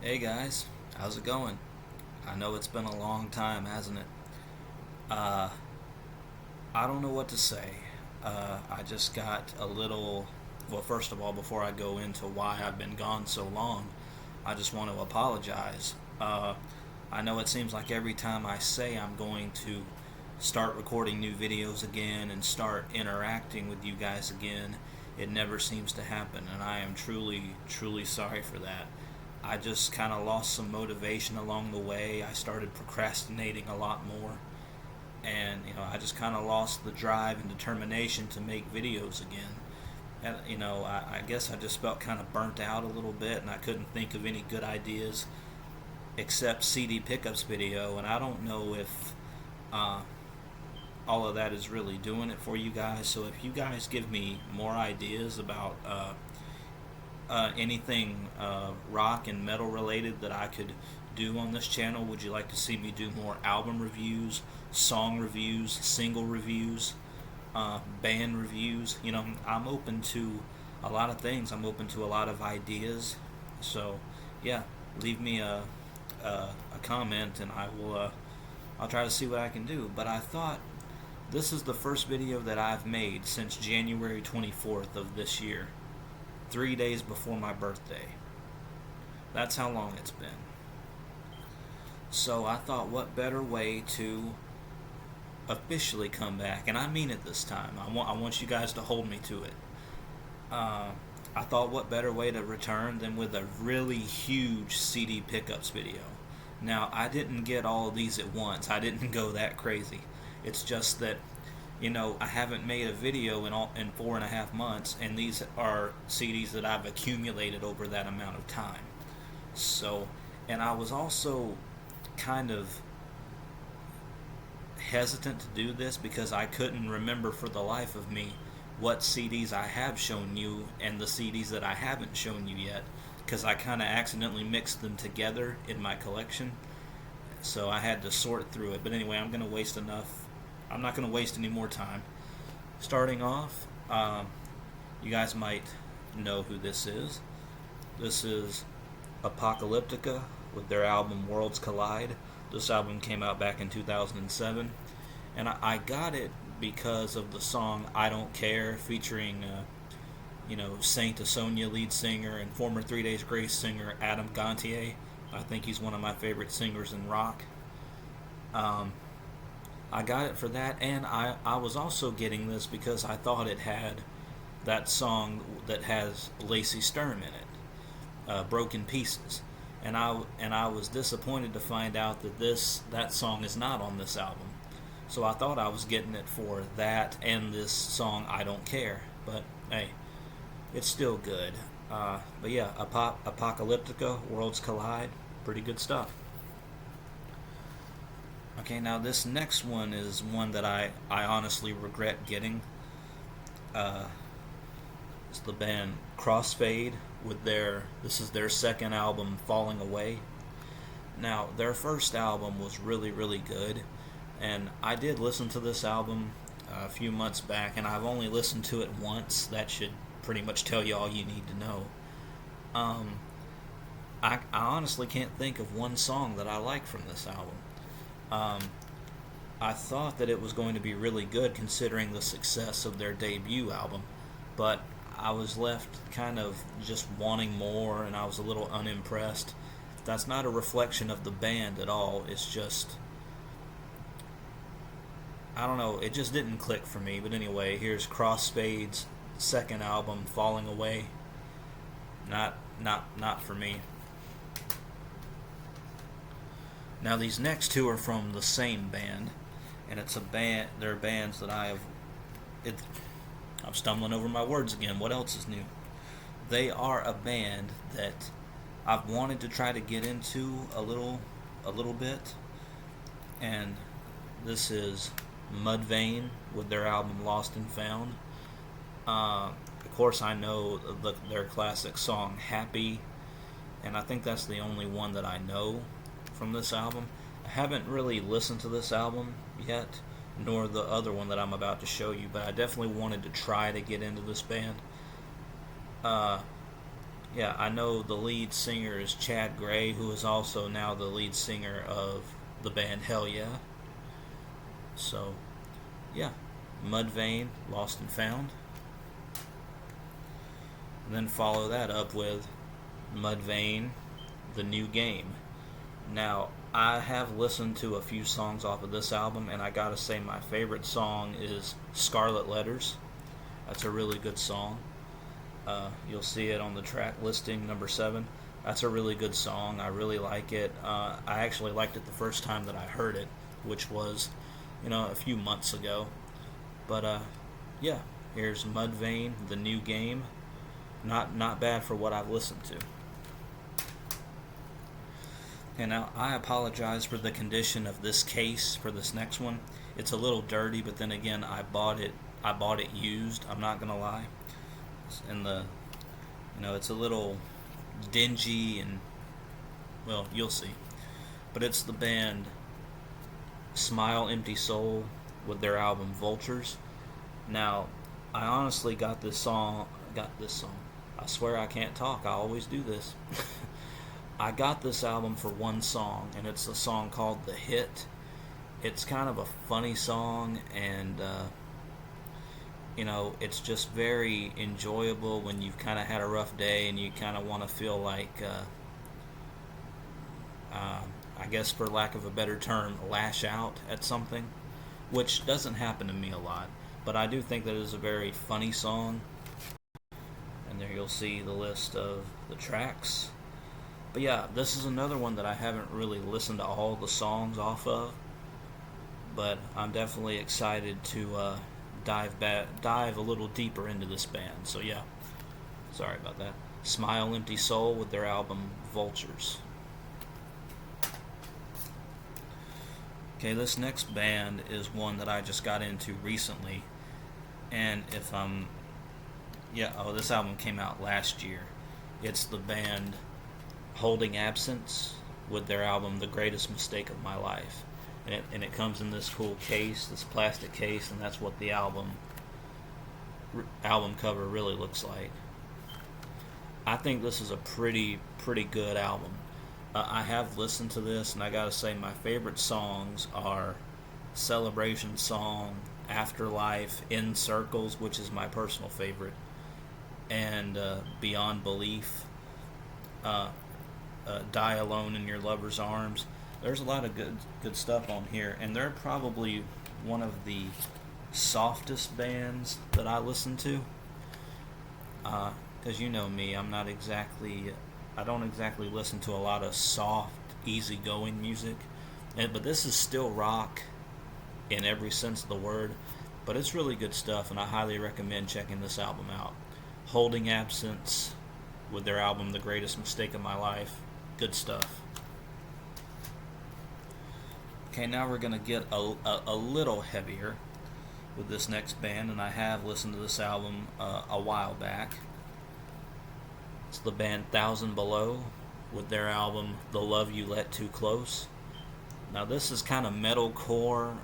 Hey guys, how's it going? I know it's been a long time, hasn't it? Uh, I don't know what to say. I just got a little. Well, first of all, before I go into why I've been gone so long, I just want to apologize. I know it seems like every time I say I'm going to start recording new videos again and start interacting with you guys again, it never seems to happen, and I am truly, truly sorry for that. I just kind of lost some motivation along the way. I started procrastinating a lot more, and I just kind of lost the drive and determination to make videos again. And I guess I just felt kind of burnt out a little bit, and I couldn't think of any good ideas except CD pickups video. And I don't know if uh, all of that is really doing it for you guys. So if you guys give me more ideas about anything rock and metal related that I could do on this channel, would you like to see me do more album reviews, song reviews, single reviews, band reviews? I'm open to a lot of things. I'm open to a lot of ideas. So, yeah, leave me a comment and I'll try to see what I can do. But I thought this is the first video that I've made since January 24th of this year, 3 days before my birthday. That's how long it's been. So I thought, what better way to officially come back? And I mean it this time. I want you guys to hold me to it. Uh, I thought, what better way to return than with a really huge CD pickups video? Now, I didn't get all of these at once. I didn't go that crazy. It's just that I haven't made a video in 4.5 months, and these are CDs that I've accumulated over that amount of time. So, and I was also kind of hesitant to do this because I couldn't remember for the life of me what CDs I have shown you and the CDs that I haven't shown you yet, because I kind of accidentally mixed them together in my collection. So I had to sort through it. But anyway, I'm not going to waste any more time. Starting off, you guys might know who this is. This is Apocalyptica with their album Worlds Collide. This album came out back in 2007, and I got it because of the song I Don't Care, featuring Saint Asonia lead singer and former 3 Days Grace singer Adam Gontier. I think he's one of my favorite singers in rock. I got it for that, and I was also getting this because I thought it had that song that has Lacey Sturm in it, Broken Pieces. And I was disappointed to find out that song is not on this album. So I thought I was getting it for that and this song I Don't Care. But hey, it's still good. But yeah, Apocalyptica, Worlds Collide, pretty good stuff. Okay, now this next one is one that I honestly regret getting. Uh, it's the band Crossfade with this is their second album, Falling Away. Now, their first album was really, really good, and I did listen to this album a few months back, and I've only listened to it once. That should pretty much tell you all you need to know. Um, I honestly can't think of one song that I like from this album. Um, I thought that it was going to be really good considering the success of their debut album, but I was left kind of just wanting more, and I was a little unimpressed. That's not a reflection of the band at all. It's just, I don't know, it just didn't click for me. But anyway, here's Crossfade's second album, Falling Away. Not for me. Now these next two are from the same band, and it's a band. They're bands that I'm stumbling over my words again. What else is new? They are a band that I've wanted to try to get into a little bit, and this is Mudvayne with their album Lost and Found. Of course, I know their classic song Happy, and I think that's the only one that I know from this album. I haven't really listened to this album yet, nor the other one that I'm about to show you, but I definitely wanted to try to get into this band. Yeah, I know the lead singer is Chad Gray, who is also now the lead singer of the band Hell Yeah. So, yeah, Mudvayne, Lost and Found. And then follow that up with Mudvayne, The New Game. Now, I have listened to a few songs off of this album, and I gotta say, my favorite song is Scarlet Letters. That's a really good song. You'll see it on the track listing, number 7. That's a really good song. I really like it. I actually liked it the first time that I heard it, which was, a few months ago. But yeah, here's Mudvayne, The New Game. Not bad for what I've listened to. And now I apologize for the condition of this case for this next one. It's a little dirty, but then again, I bought it. I bought it used. I'm not gonna lie. And it's a little dingy, and well, you'll see. But it's the band Smile Empty Soul with their album Vultures. Now, I honestly got this song. I swear I can't talk. I always do this. I got this album for one song, and it's a song called The Hit. It's kind of a funny song, and it's just very enjoyable when you've kind of had a rough day and you kind of want to feel like, I guess for lack of a better term, lash out at something, which doesn't happen to me a lot. But I do think that it is a very funny song, and there you'll see the list of the tracks. But yeah, this is another one that I haven't really listened to all the songs off of, but I'm definitely excited to dive a little deeper into this band. So yeah, sorry about that. Smile Empty Soul with their album Vultures. Okay, this next band is one that I just got into recently, and this album came out last year. It's the band Holding Absence with their album The Greatest Mistake of My Life. And it comes in this cool case, this plastic case, and that's what the album cover really looks like. I think this is a pretty good album. I have listened to this, and I gotta say my favorite songs are Celebration Song, Afterlife, In Circles, which is my personal favorite, and Beyond Belief, Die Alone in Your Lover's Arms. There's a lot of good stuff on here, and they're probably one of the softest bands that I listen to. Because you know me, I don't exactly listen to a lot of soft, easygoing music. But this is still rock in every sense of the word. But it's really good stuff, and I highly recommend checking this album out. Holding Absence with their album The Greatest Mistake of My Life. Good stuff. Okay, now we're going to get a little heavier with this next band, and I have listened to this album a while back. It's the band Thousand Below with their album The Love You Let Too Close. Now this is kind of metalcore.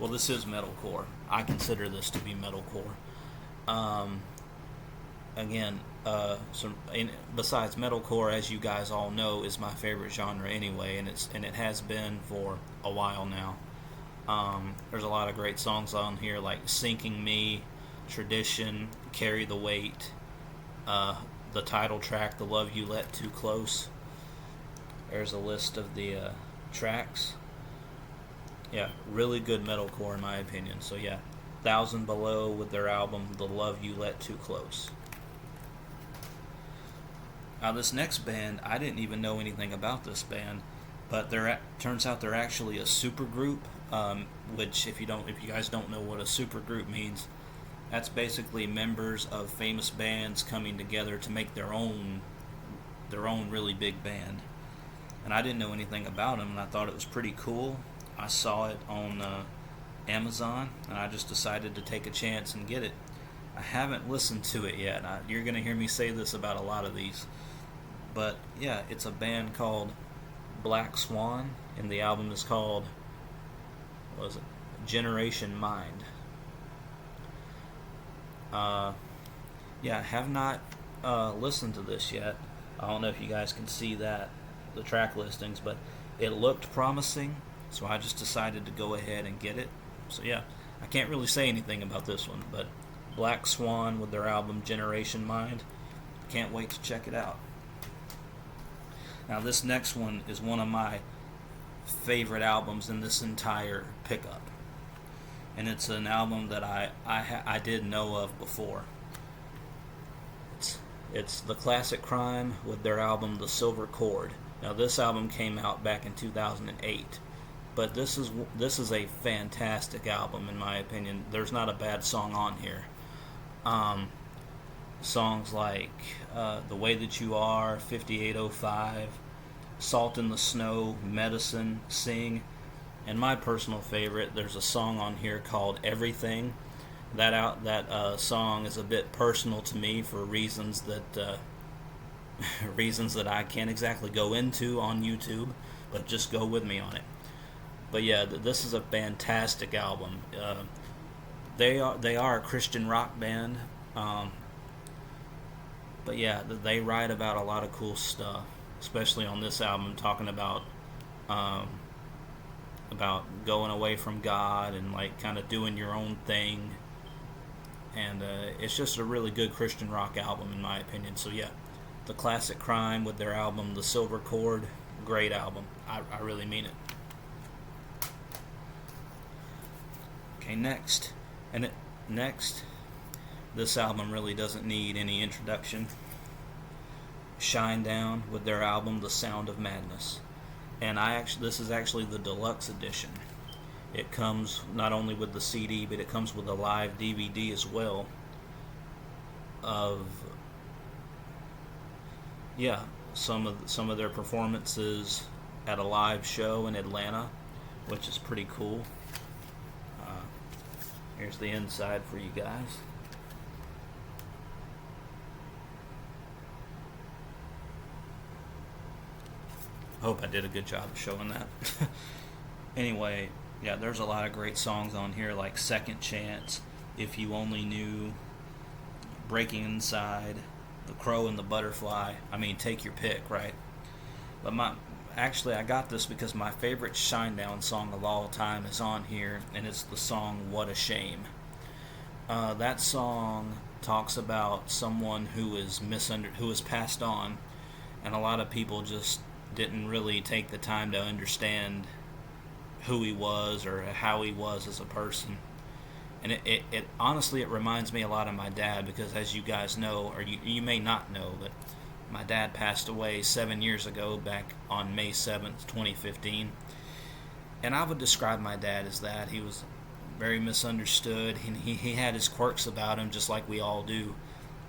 This is metalcore. I consider this to be metalcore. Again, besides metalcore, as you guys all know, is my favorite genre anyway, and it has been for a while now. There's a lot of great songs on here like "Sinking Me," "Tradition," "Carry the Weight," the title track, "The Love You Let Too Close." There's a list of the tracks. Yeah, really good metalcore in my opinion. So yeah, Thousand Below with their album "The Love You Let Too Close." Now this next band, I didn't even know anything about this band, but turns out they're actually a supergroup. Which, if you guys don't know what a supergroup means, that's basically members of famous bands coming together to make their own really big band. And I didn't know anything about them, and I thought it was pretty cool. I saw it on Amazon, and I just decided to take a chance and get it. I haven't listened to it yet. You're going to hear me say this about a lot of these. But yeah, it's a band called Black Swan, and the album is called, what was it? Generation Mind. I have not listened to this yet. I don't know if you guys can see that, the track listings, but it looked promising, so I just decided to go ahead and get it. So yeah, I can't really say anything about this one, but Black Swan with their album Generation Mind. Can't wait to check it out. Now this next one is one of my favorite albums in this entire pickup, and it's an album that I did know of before. It's The Classic Crime with their album The Silver Cord. Now this album came out back in 2008, but this is a fantastic album in my opinion. There's not a bad song on here. Songs like The Way That You Are, 5805, Salt in the Snow, Medicine, Sing, and my personal favorite, there's a song on here called Everything. That song is a bit personal to me for reasons that reasons that I can't exactly go into on YouTube, but just go with me on it. But yeah, this is a fantastic album. They are a Christian rock band, but yeah, they write about a lot of cool stuff, especially on this album, talking about going away from God and like kind of doing your own thing. And it's just a really good Christian rock album in my opinion. So yeah, The Classic Crime with their album The Silver Cord, great album. I really mean it. Okay, next, this album really doesn't need any introduction. Shinedown with their album The Sound of Madness, and this is actually the deluxe edition. It comes not only with the CD, but it comes with a live DVD as well of some of their performances at a live show in Atlanta, which is pretty cool. Here's the inside for you guys. Hope I did a good job of showing that. Anyway, yeah, there's a lot of great songs on here like Second Chance, If You Only Knew, Breaking Inside, The Crow and the Butterfly. I mean, take your pick, right? But I got this because my favorite Shinedown song of all time is on here, and it's the song What a Shame. That song talks about someone who is passed on, and a lot of people just didn't really take the time to understand who he was or how he was as a person. And it honestly, it reminds me a lot of my dad, because as you guys know, or you may not know, but my dad passed away 7 years ago, back on May 7th, 2015. And I would describe my dad as that. He was very misunderstood. He had his quirks about him, just like we all do.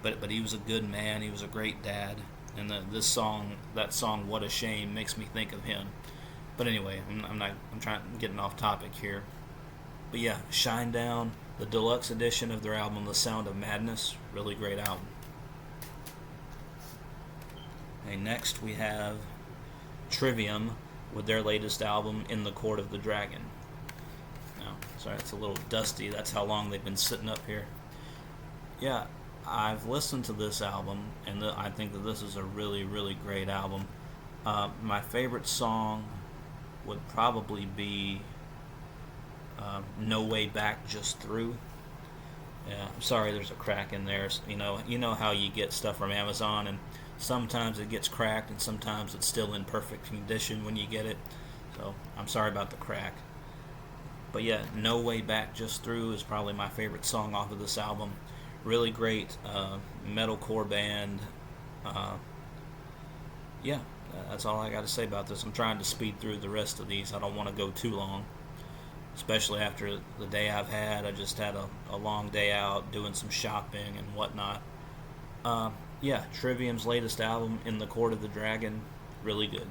But he was a good man. He was a great dad. And that song, What a Shame, makes me think of him. But anyway, I'm getting off topic here. But yeah, Shinedown, the deluxe edition of their album, The Sound of Madness, really great album. Okay, next we have Trivium with their latest album, In the Court of the Dragon. Now, sorry, it's a little dusty. That's how long they've been sitting up here. Yeah, I've listened to this album, and I think that this is a really, really great album. My favorite song would probably be No Way Back, Just Through. Yeah, I'm sorry, there's a crack in there. You know how you get stuff from Amazon, and sometimes it gets cracked, and sometimes it's still in perfect condition when you get it. So I'm sorry about the crack. But yeah, No Way Back, Just Through is probably my favorite song off of this album. Really great metalcore band. Yeah, that's all I got to say about this. I'm trying to speed through the rest of these. I don't want to go too long, especially after the day I've had. I just had a long day out doing some shopping and whatnot. Yeah, Trivium's latest album, In the Court of the Dragon, really good.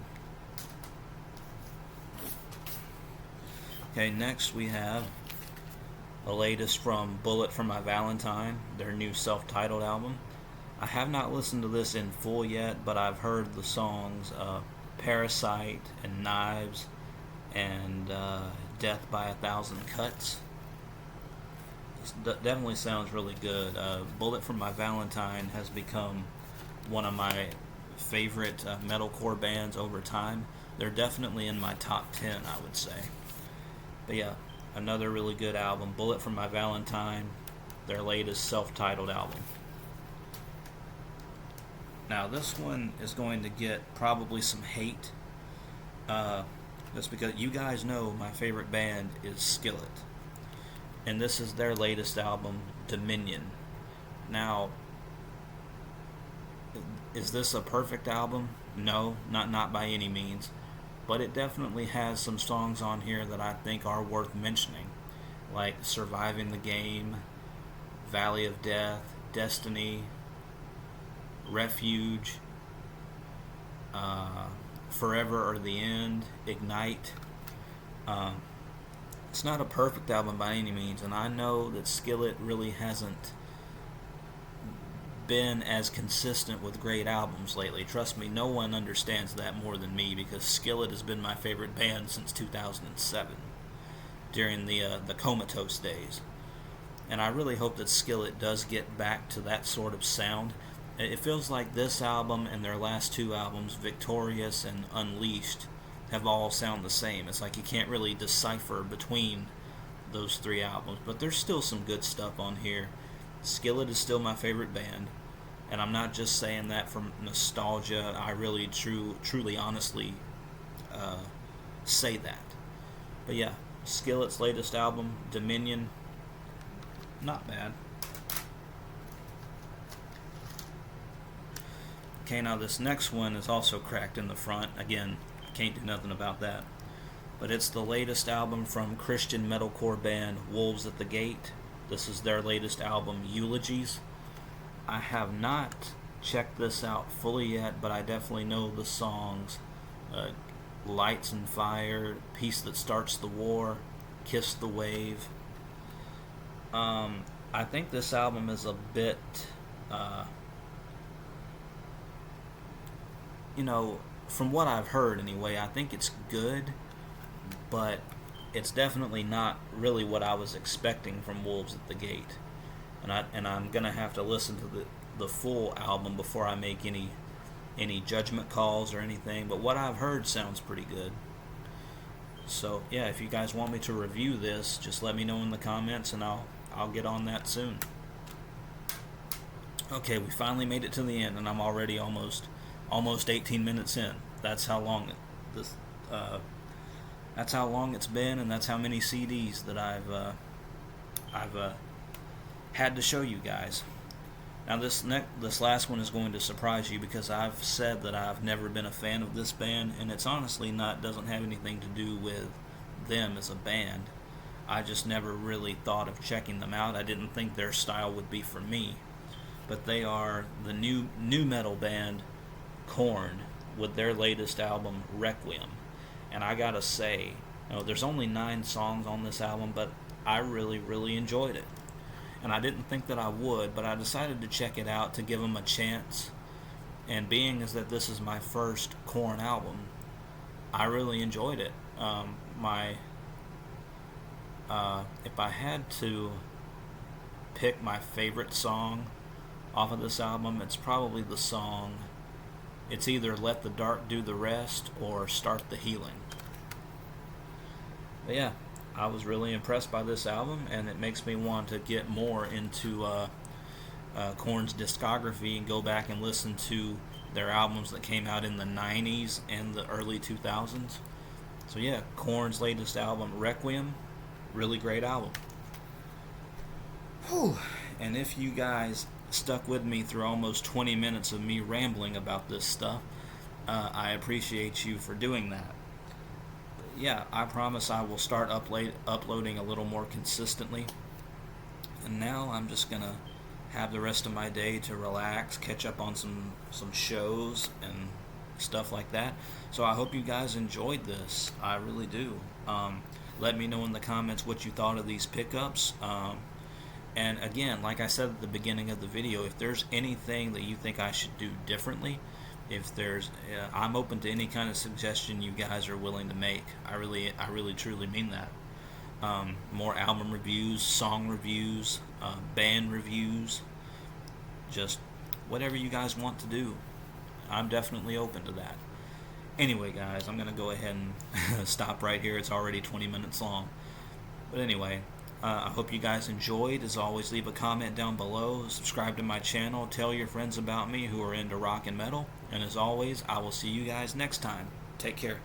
Okay, next we have the latest from Bullet for My Valentine, their new self-titled album. I have not listened to this in full yet, but I've heard the songs Parasite and Knives and Death by a Thousand Cuts. This definitely sounds really good. Bullet for My Valentine has become one of my favorite metalcore bands over time. They're definitely in my top 10, I would say. But yeah, another really good album, Bullet for My Valentine, their latest self-titled album. Now this one is going to get probably some hate. That's because you guys know my favorite band is Skillet. And this is their latest album, Dominion. Now, is this a perfect album? No, not by any means. But it definitely has some songs on here that I think are worth mentioning, like Surviving the Game, Valley of Death, Destiny, Refuge, Forever or the End, Ignite. It's not a perfect album by any means, and I know that Skillet really hasn't been as consistent with great albums lately. Trust me, no one understands that more than me, because Skillet has been my favorite band since 2007, during the Comatose days. And I really hope that Skillet does get back to that sort of sound. It feels like this album and their last two albums, Victorious and Unleashed, have all sound the same. It's like you can't really decipher between those three albums, but there's still some good stuff on here. Skillet is still my favorite band, and I'm not just saying that from nostalgia. I really, truly, honestly say that. But yeah, Skillet's latest album, Dominion, not bad. Okay, now this next one is also cracked in the front. Again, can't do nothing about that. But it's the latest album from Christian metalcore band Wolves at the Gate. This is their latest album, Eulogies. I have not checked this out fully yet, but I definitely know the songs. Lights and Fire, Peace That Starts the War, Kiss the Wave. I think this album is a bit, from what I've heard anyway, I think it's good, but it's definitely not really what I was expecting from Wolves at the Gate. And I'm gonna have to listen to the full album before I make any judgment calls or anything. But what I've heard sounds pretty good. So yeah, if you guys want me to review this, just let me know in the comments, and I'll get on that soon. Okay, we finally made it to the end, and I'm already almost 18 minutes in. That's how long that's how long it's been, and that's how many CDs that I've had to show you guys. Now this last one is going to surprise you, because I've said that I've never been a fan of this band, and it's honestly doesn't have anything to do with them as a band. I just never really thought of checking them out. I didn't think their style would be for me. But they are the new metal band Korn, with their latest album, Requiem. And I gotta say, there's only 9 songs on this album, but I really, really enjoyed it. And I didn't think that I would, but I decided to check it out to give them a chance. And being as that this is my first Korn album, I really enjoyed it. If I had to pick my favorite song off of this album, it's probably the song. It's either Let the Dark Do the Rest or Start the Healing. But yeah, I was really impressed by this album, and it makes me want to get more into Korn's discography and go back and listen to their albums that came out in the 90s and the early 2000s. So yeah, Korn's latest album, Requiem, really great album. Whew. And if you guys stuck with me through almost 20 minutes of me rambling about this stuff, I appreciate you for doing that. Yeah, I promise I will start uploading a little more consistently. And now I'm just gonna have the rest of my day to relax, catch up on some shows and stuff like that. So I hope you guys enjoyed this. I really do. Let me know in the comments what you thought of these pickups. And again, like I said at the beginning of the video, if there's anything that you think I should do differently, I'm open to any kind of suggestion you guys are willing to make. I really truly mean that. More album reviews, song reviews, band reviews, just whatever you guys want to do. I'm definitely open to that. Anyway, guys, I'm going to go ahead and stop right here. It's already 20 minutes long. But anyway, I hope you guys enjoyed. As always, leave a comment down below. Subscribe to my channel. Tell your friends about me who are into rock and metal. And as always, I will see you guys next time. Take care.